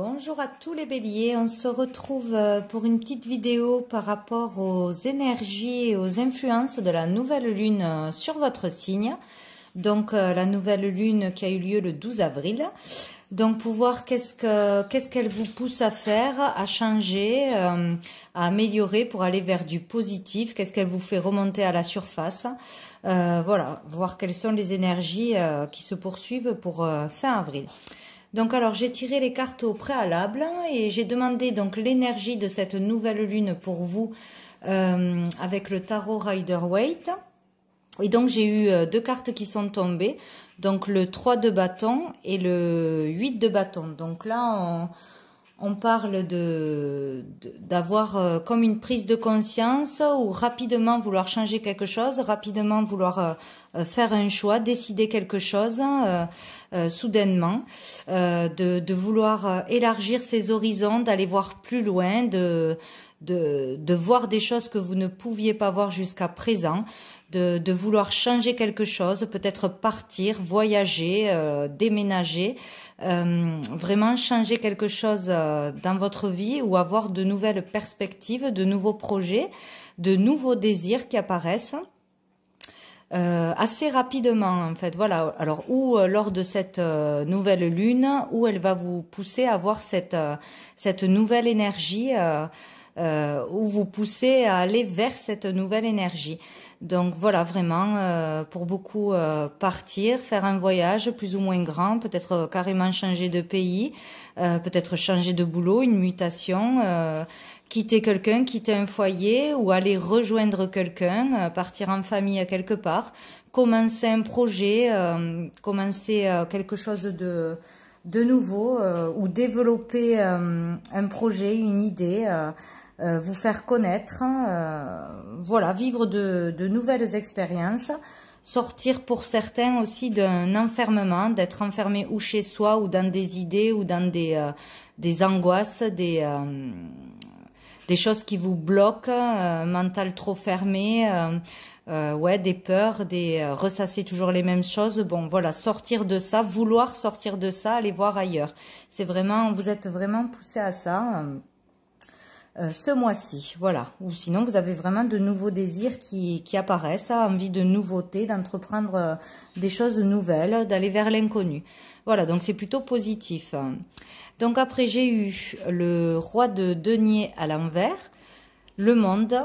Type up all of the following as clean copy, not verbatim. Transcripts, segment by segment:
Bonjour à tous les béliers, on se retrouve pour une petite vidéo par rapport aux énergies et aux influences de la nouvelle lune sur votre signe. Donc la nouvelle lune qui a eu lieu le 12 avril. Donc pour voir qu'est-ce qu'elle vous pousse à faire, à changer, à améliorer pour aller vers du positif, qu'est-ce qu'elle vous fait remonter à la surface. Voilà, voir quelles sont les énergies qui se poursuivent pour fin avril. Donc alors j'ai tiré les cartes au préalable et j'ai demandé donc l'énergie de cette nouvelle lune pour vous avec le tarot Rider-Waite. Et donc j'ai eu deux cartes qui sont tombées, donc le 3 de bâton et le 8 de bâton. Donc là on parle d'avoir comme une prise de conscience ou rapidement vouloir changer quelque chose, rapidement vouloir faire un choix, décider quelque chose soudainement, de vouloir élargir ses horizons, d'aller voir plus loin, de voir des choses que vous ne pouviez pas voir jusqu'à présent, de vouloir changer quelque chose, peut-être partir, voyager, déménager, vraiment changer quelque chose dans votre vie ou avoir de nouvelles perspectives, de nouveaux projets, de nouveaux désirs qui apparaissent. Assez rapidement en fait, voilà. Alors ou lors de cette nouvelle lune, où elle va vous pousser à avoir cette nouvelle énergie, où vous poussez à aller vers cette nouvelle énergie. Donc voilà, vraiment pour beaucoup partir, faire un voyage plus ou moins grand, peut-être carrément changer de pays, peut-être changer de boulot, une mutation, quitter quelqu'un, quitter un foyer ou aller rejoindre quelqu'un, partir en famille quelque part, commencer un projet, commencer quelque chose de nouveau ou développer un projet, une idée, vous faire connaître, voilà, vivre de nouvelles expériences, sortir pour certains aussi d'un enfermement, d'être enfermé ou chez soi ou dans des idées ou dans des angoisses, des choses qui vous bloquent, mental trop fermé, ouais, des peurs, ressasser toujours les mêmes choses. Bon, voilà, sortir de ça, vouloir sortir de ça, aller voir ailleurs. C'est vraiment, vous êtes vraiment poussé à ça ce mois-ci, voilà. Ou sinon, vous avez vraiment de nouveaux désirs qui apparaissent, envie de nouveautés, d'entreprendre des choses nouvelles, d'aller vers l'inconnu. Voilà, donc c'est plutôt positif. Donc après, j'ai eu le roi de denier à l'envers, le monde,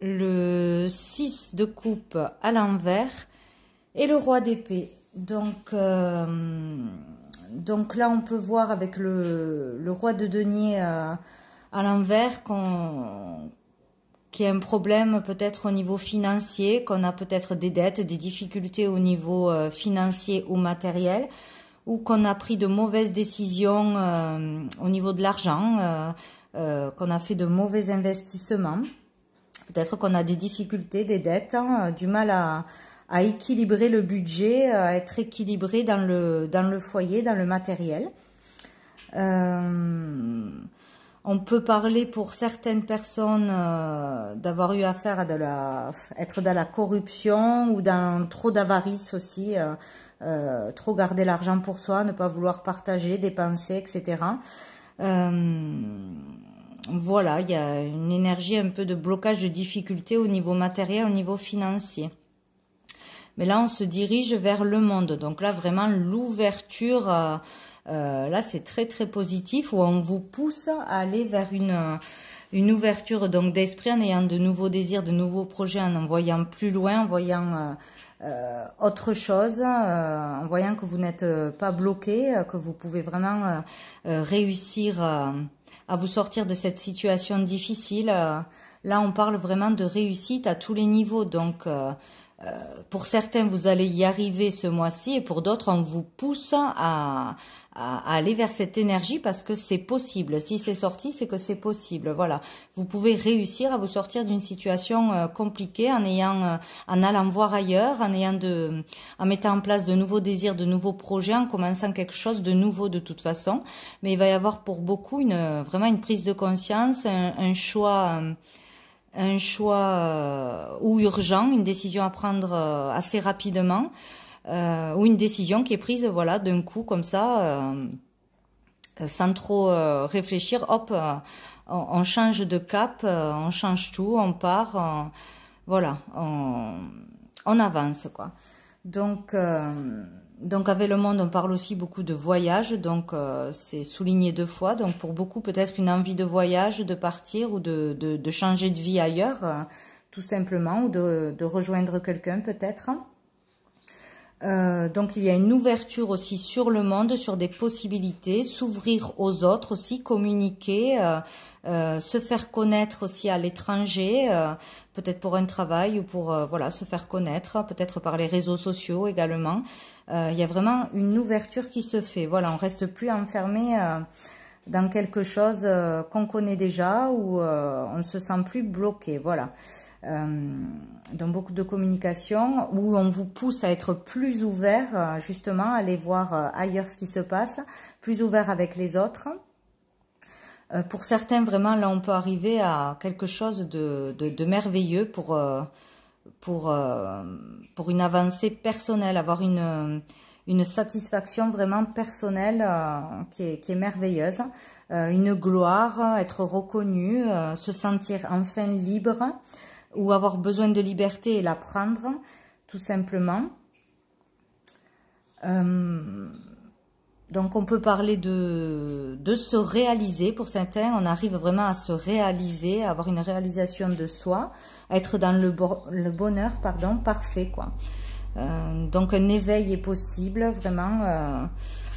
le 6 de coupe à l'envers et le roi d'épée. Donc là, on peut voir avec le roi de denier à l'envers qu'il y a un problème peut-être au niveau financier, qu'on a peut-être des dettes, des difficultés au niveau financier ou matériel, ou qu'on a pris de mauvaises décisions au niveau de l'argent, qu'on a fait de mauvais investissements. Peut-être qu'on a des difficultés, des dettes, hein, du mal à équilibrer le budget, à être équilibré dans le foyer, dans le matériel. On peut parler pour certaines personnes d'avoir eu affaire à être dans la corruption ou dans trop d'avarice aussi, trop garder l'argent pour soi, ne pas vouloir partager, dépenser, etc. Voilà, il y a une énergie un peu de blocage, de difficulté au niveau matériel, au niveau financier. Mais là, on se dirige vers le monde. Donc là, vraiment, l'ouverture... là, c'est très très positif où on vous pousse à aller vers une ouverture donc d'esprit en ayant de nouveaux désirs, de nouveaux projets, en voyant plus loin, en voyant autre chose, en voyant que vous n'êtes pas bloqué, que vous pouvez vraiment réussir à vous sortir de cette situation difficile. Là, on parle vraiment de réussite à tous les niveaux. Donc, pour certains, vous allez y arriver ce mois-ci et pour d'autres, on vous pousse à aller vers cette énergie parce que c'est possible. Si c'est sorti, c'est que c'est possible. Voilà, vous pouvez réussir à vous sortir d'une situation compliquée en allant voir ailleurs, en mettant en place de nouveaux désirs, de nouveaux projets, en commençant quelque chose de nouveau de toute façon. Mais il va y avoir pour beaucoup vraiment une prise de conscience, un choix ou urgent, une décision à prendre assez rapidement, ou une décision qui est prise voilà d'un coup comme ça sans trop réfléchir, hop, on change de cap, on change tout, on part, voilà, on avance, quoi. Donc avec le monde, on parle aussi beaucoup de voyage, donc c'est souligné 2 fois. Donc pour beaucoup, peut-être une envie de voyage, de partir ou de changer de vie ailleurs, tout simplement, ou de rejoindre quelqu'un peut-être. Donc il y a une ouverture aussi sur le monde, sur des possibilités, s'ouvrir aux autres aussi, communiquer, se faire connaître aussi à l'étranger, peut-être pour un travail ou pour voilà, se faire connaître, peut-être par les réseaux sociaux également. Il y a vraiment une ouverture qui se fait. Voilà, on reste plus enfermé dans quelque chose qu'on connaît déjà, ou on ne se sent plus bloqué. Voilà. Dans beaucoup de communication, où on vous pousse à être plus ouvert, justement, à aller voir ailleurs ce qui se passe, plus ouvert avec les autres. Pour certains, vraiment, là, on peut arriver à quelque chose de merveilleux pour une avancée personnelle, avoir une satisfaction vraiment personnelle qui est merveilleuse, une gloire, être reconnu, se sentir enfin libre, ou avoir besoin de liberté et la prendre, tout simplement. Donc on peut parler de se réaliser. Pour certains, on arrive vraiment à se réaliser, à avoir une réalisation de soi, à être dans le bonheur, pardon, parfait, quoi. Donc un éveil est possible, vraiment,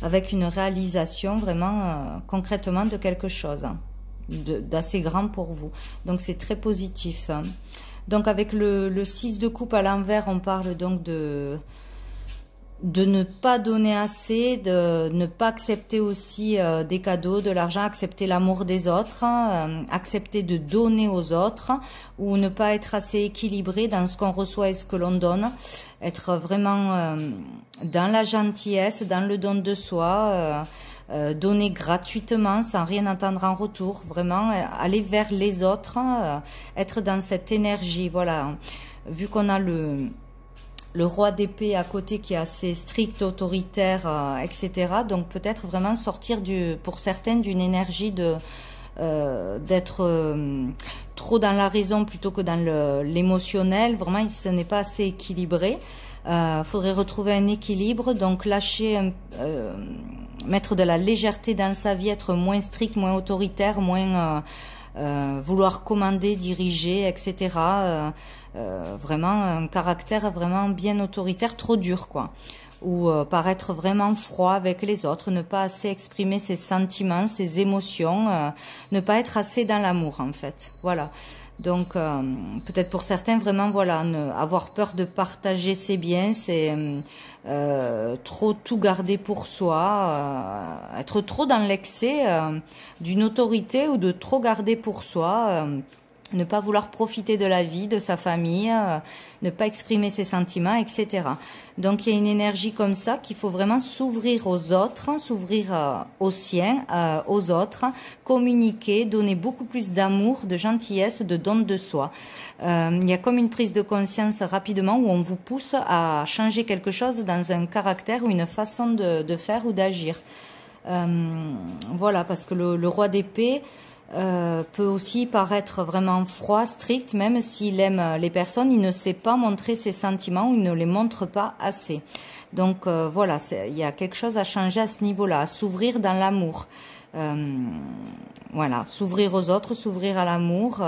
avec une réalisation vraiment concrètement de quelque chose d'assez grand pour vous. Donc c'est très positif. Donc avec le 6 de coupe à l'envers, on parle donc de ne pas donner assez, de ne pas accepter aussi des cadeaux, de l'argent, accepter l'amour des autres, accepter de donner aux autres, ou ne pas être assez équilibré dans ce qu'on reçoit et ce que l'on donne, être vraiment dans la gentillesse, dans le don de soi, donner gratuitement sans rien attendre en retour, vraiment aller vers les autres, être dans cette énergie. Voilà, vu qu'on a le roi d'épée à côté qui est assez strict, autoritaire, etc. Donc peut-être vraiment sortir pour certains d'une énergie d'être trop dans la raison plutôt que dans l'émotionnel. Vraiment, ce n'est pas assez équilibré. Faudrait retrouver un équilibre, donc lâcher, mettre de la légèreté dans sa vie, être moins strict, moins autoritaire, moins vouloir commander, diriger, etc. Vraiment un caractère vraiment bien autoritaire, trop dur, quoi. Ou paraître vraiment froid avec les autres, ne pas assez exprimer ses sentiments, ses émotions, ne pas être assez dans l'amour, en fait. Voilà. Donc peut-être pour certains vraiment, voilà, avoir peur de partager ses biens, c'est trop tout garder pour soi, être trop dans l'excès d'une autorité, ou de trop garder pour soi, ne pas vouloir profiter de la vie, de sa famille, ne pas exprimer ses sentiments, etc. Donc il y a une énergie comme ça qu'il faut vraiment s'ouvrir aux autres, s'ouvrir aux siens, aux autres, communiquer, donner beaucoup plus d'amour, de gentillesse, de don de soi. Il y a comme une prise de conscience rapidement où on vous pousse à changer quelque chose dans un caractère ou une façon de faire ou d'agir. Voilà, parce que le roi d'épée peut aussi paraître vraiment froid, strict, même s'il aime les personnes, il ne sait pas montrer ses sentiments, ou il ne les montre pas assez. Donc voilà, il y a quelque chose à changer à ce niveau-là, à s'ouvrir dans l'amour. Voilà, s'ouvrir aux autres, s'ouvrir à l'amour,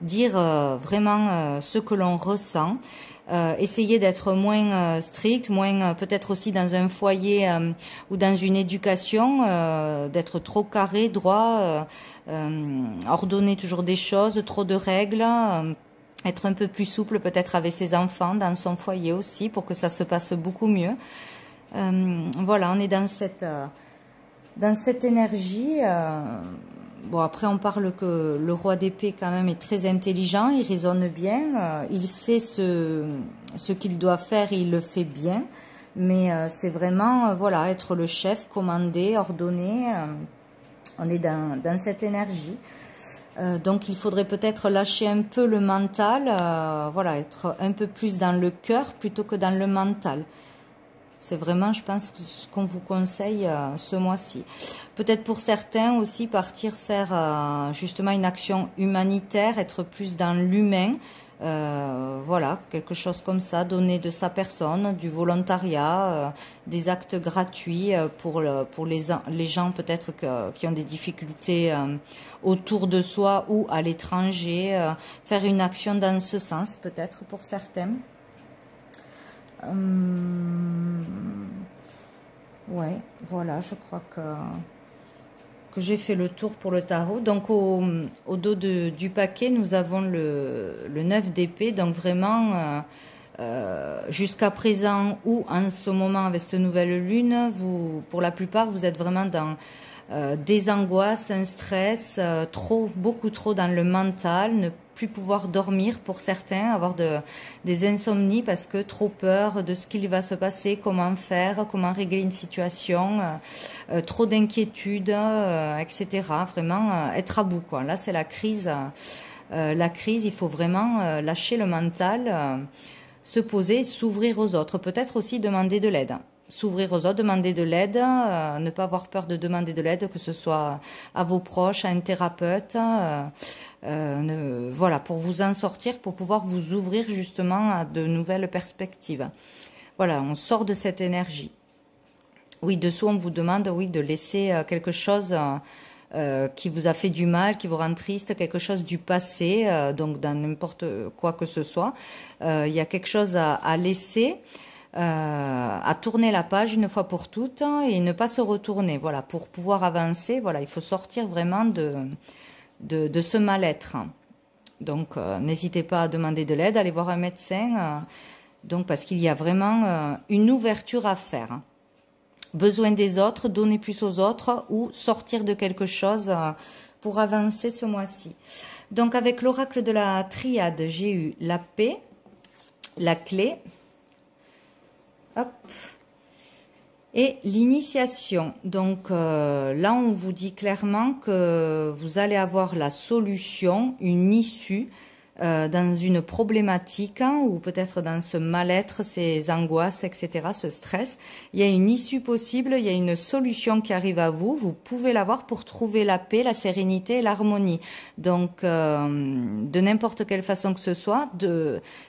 dire vraiment ce que l'on ressent. Essayer d'être moins strict, moins peut-être aussi dans un foyer ou dans une éducation, d'être trop carré, droit, ordonner toujours des choses, trop de règles, être un peu plus souple peut-être avec ses enfants, dans son foyer aussi, pour que ça se passe beaucoup mieux. Voilà, on est dans cette énergie. Bon, après, on parle que le roi d'épée, quand même, est très intelligent, il raisonne bien, il sait ce qu'il doit faire et il le fait bien. Mais c'est vraiment, voilà, être le chef, commander, ordonner. On est dans cette énergie. Donc, il faudrait peut-être lâcher un peu le mental, voilà, être un peu plus dans le cœur plutôt que dans le mental. C'est vraiment, je pense, ce qu'on vous conseille ce mois-ci. Peut-être pour certains aussi partir faire justement une action humanitaire, être plus dans l'humain. Voilà, quelque chose comme ça, donner de sa personne, du volontariat, des actes gratuits pour les gens peut-être qui ont des difficultés autour de soi ou à l'étranger, faire une action dans ce sens peut-être pour certains. Ouais, voilà, je crois que j'ai fait le tour pour le tarot. Donc au dos du paquet, nous avons le 9 d'épée. Donc vraiment, jusqu'à présent ou en ce moment avec cette nouvelle lune, vous, pour la plupart, vous êtes vraiment dans des angoisses, un stress, beaucoup trop dans le mental, ne plus pouvoir dormir pour certains, avoir des insomnies parce que trop peur de ce qu'il va se passer, comment faire, comment régler une situation, trop d'inquiétudes, etc. Vraiment être à bout, quoi. Là, c'est la crise. La crise, il faut vraiment lâcher le mental, se poser, s'ouvrir aux autres, peut-être aussi demander de l'aide. S'ouvrir aux autres, demander de l'aide, ne pas avoir peur de demander de l'aide, que ce soit à vos proches, à un thérapeute, voilà, pour vous en sortir, pour pouvoir vous ouvrir justement à de nouvelles perspectives. Voilà, on sort de cette énergie. Oui, dessous, on vous demande, oui, de laisser quelque chose qui vous a fait du mal, qui vous rend triste, quelque chose du passé, donc dans n'importe quoi que ce soit. Il y a quelque chose à laisser. À tourner la page une fois pour toutes et ne pas se retourner. Voilà, pour pouvoir avancer, voilà, il faut sortir vraiment de ce mal-être. Donc, n'hésitez pas à demander de l'aide, allez voir un médecin. Donc, parce qu'il y a vraiment une ouverture à faire. Besoin des autres, donner plus aux autres ou sortir de quelque chose pour avancer ce mois-ci. Donc, avec l'oracle de la triade, j'ai eu la paix, la clé. Hop. Et l'initiation. Donc là, on vous dit clairement que vous allez avoir la solution, une issue dans une problématique ou peut-être dans ce mal-être, ces angoisses, etc., ce stress. Il y a une issue possible, il y a une solution qui arrive à vous. Vous pouvez l'avoir pour trouver la paix, la sérénité et l'harmonie. Donc, de n'importe quelle façon que ce soit,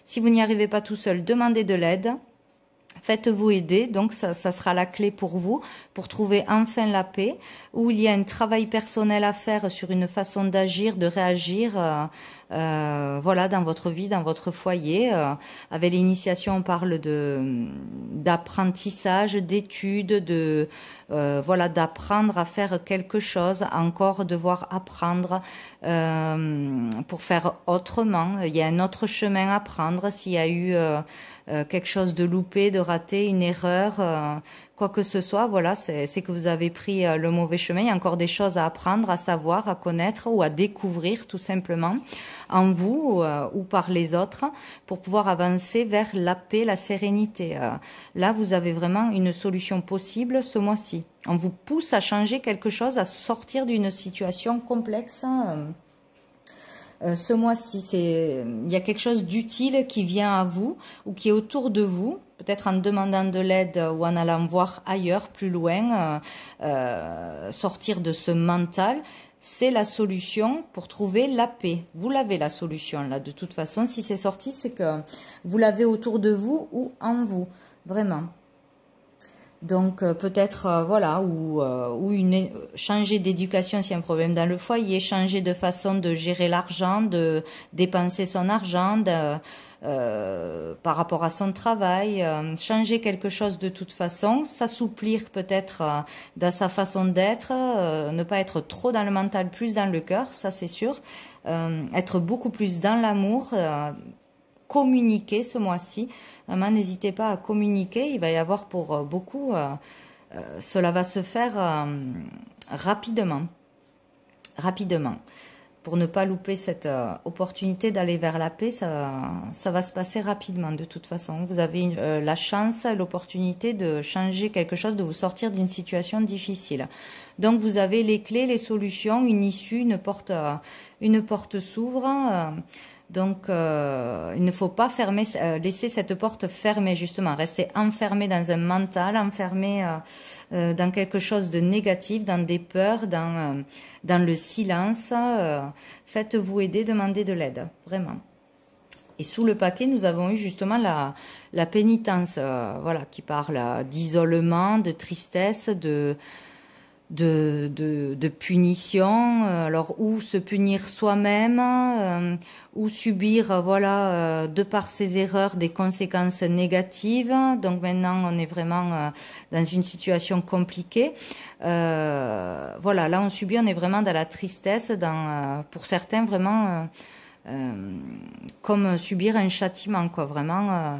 si vous n'y arrivez pas tout seul, demandez de l'aide. Faites-vous aider, donc ça sera la clé pour vous, pour trouver enfin la paix, où il y a un travail personnel à faire sur une façon d'agir, de réagir, voilà, dans votre vie, dans votre foyer. Avec l'initiation, on parle d'apprentissage, d'études, voilà, d'apprendre à faire quelque chose, encore devoir apprendre pour faire autrement. Il y a un autre chemin à prendre s'il y a eu quelque chose de loupé, de raté, une erreur, quoi que ce soit, voilà, c'est que vous avez pris le mauvais chemin. Il y a encore des choses à apprendre, à savoir, à connaître ou à découvrir tout simplement en vous ou par les autres pour pouvoir avancer vers la paix, la sérénité. Là, vous avez vraiment une solution possible ce mois-ci. On vous pousse à changer quelque chose, à sortir d'une situation complexe. Ce mois-ci, il y a quelque chose d'utile qui vient à vous ou qui est autour de vous, peut-être en demandant de l'aide ou en allant voir ailleurs, plus loin, sortir de ce mental. C'est la solution pour trouver la paix. Vous l'avez la solution là, de toute façon. Si c'est sorti, c'est que vous l'avez autour de vous ou en vous, vraiment. Donc peut-être voilà ou changer d'éducation s'il y a un problème dans le foyer, changer de façon de gérer l'argent, de dépenser son argent par rapport à son travail, changer quelque chose de toute façon, s'assouplir peut-être dans sa façon d'être, ne pas être trop dans le mental, plus dans le cœur, ça c'est sûr, être beaucoup plus dans l'amour. Communiquer ce mois-ci. Vraiment, n'hésitez pas à communiquer. Il va y avoir pour beaucoup, cela va se faire rapidement. Rapidement. Pour ne pas louper cette opportunité d'aller vers la paix, ça va se passer rapidement de toute façon. Vous avez la chance, l'opportunité de changer quelque chose, de vous sortir d'une situation difficile. Donc vous avez les clés, les solutions, une issue, une porte s'ouvre. Donc, il ne faut pas fermer, laisser cette porte fermée, justement, rester enfermé dans un mental, enfermé dans quelque chose de négatif, dans des peurs, dans le silence. Faites-vous aider, demandez de l'aide, vraiment. Et sous le paquet, nous avons eu justement la pénitence, voilà, qui parle d'isolement, de tristesse, de punition, alors ou se punir soi-même, ou subir, voilà, de par ses erreurs, des conséquences négatives. Donc maintenant, on est vraiment dans une situation compliquée. Voilà, là on subit, on est vraiment dans la tristesse, pour certains vraiment comme subir un châtiment, quoi, vraiment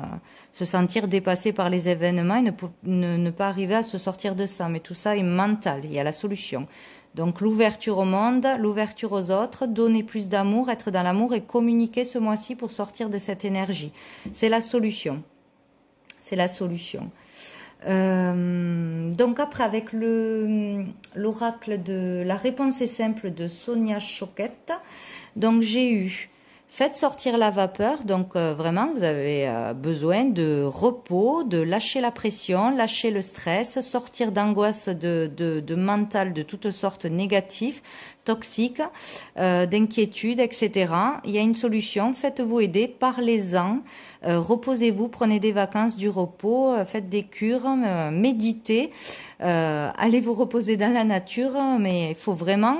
se sentir dépassé par les événements et ne pas arriver à se sortir de ça. Mais tout ça est mental, il y a la solution. Donc l'ouverture au monde, l'ouverture aux autres, donner plus d'amour, être dans l'amour et communiquer ce mois-ci pour sortir de cette énergie. C'est la solution. C'est la solution. Donc après, avec l'oracle de la réponse est simple de Sonia Choquette, donc j'ai eu faites sortir la vapeur, donc vraiment vous avez besoin de repos, de lâcher la pression, lâcher le stress, sortir d'angoisse de mental de toutes sortes négatifs, toxiques, d'inquiétudes, etc. Il y a une solution, faites-vous aider, parlez-en, reposez-vous, prenez des vacances, du repos, faites des cures, méditez, allez vous reposer dans la nature, mais il faut vraiment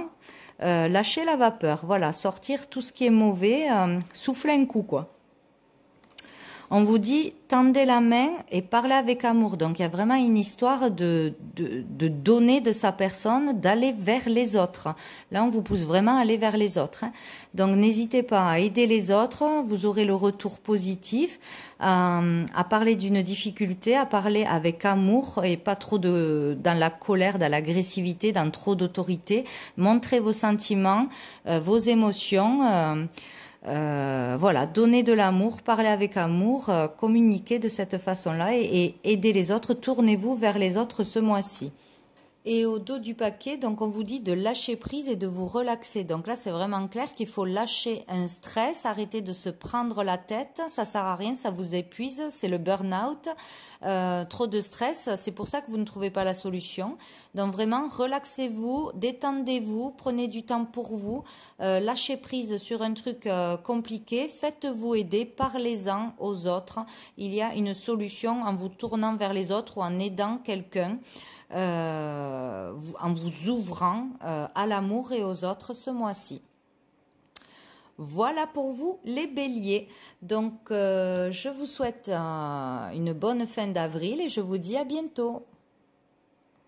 lâcher la vapeur, voilà, sortir tout ce qui est mauvais, souffler un coup, quoi. On vous dit, tendez la main et parlez avec amour. Donc, il y a vraiment une histoire de donner de sa personne, d'aller vers les autres. Là, on vous pousse vraiment à aller vers les autres. Donc, n'hésitez pas à aider les autres. Vous aurez le retour positif. À parler d'une difficulté, à parler avec amour et pas trop dans la colère, dans l'agressivité, dans trop d'autorité. Montrez vos sentiments, vos émotions. Voilà, donner de l'amour, parler avec amour, communiquer de cette façon-là et aider les autres. Tournez-vous vers les autres ce mois-ci. Et au dos du paquet, donc on vous dit de lâcher prise et de vous relaxer. Donc là, c'est vraiment clair qu'il faut lâcher un stress, arrêter de se prendre la tête. Ça sert à rien, ça vous épuise, c'est le burn-out. Trop de stress, c'est pour ça que vous ne trouvez pas la solution. Donc vraiment, relaxez-vous, détendez-vous, prenez du temps pour vous, lâchez prise sur un truc compliqué, faites-vous aider, parlez-en aux autres. Il y a une solution en vous tournant vers les autres ou en aidant quelqu'un. En vous ouvrant à l'amour et aux autres ce mois-ci. Voilà pour vous les béliers. Donc je vous souhaite une bonne fin d'avril et je vous dis à bientôt.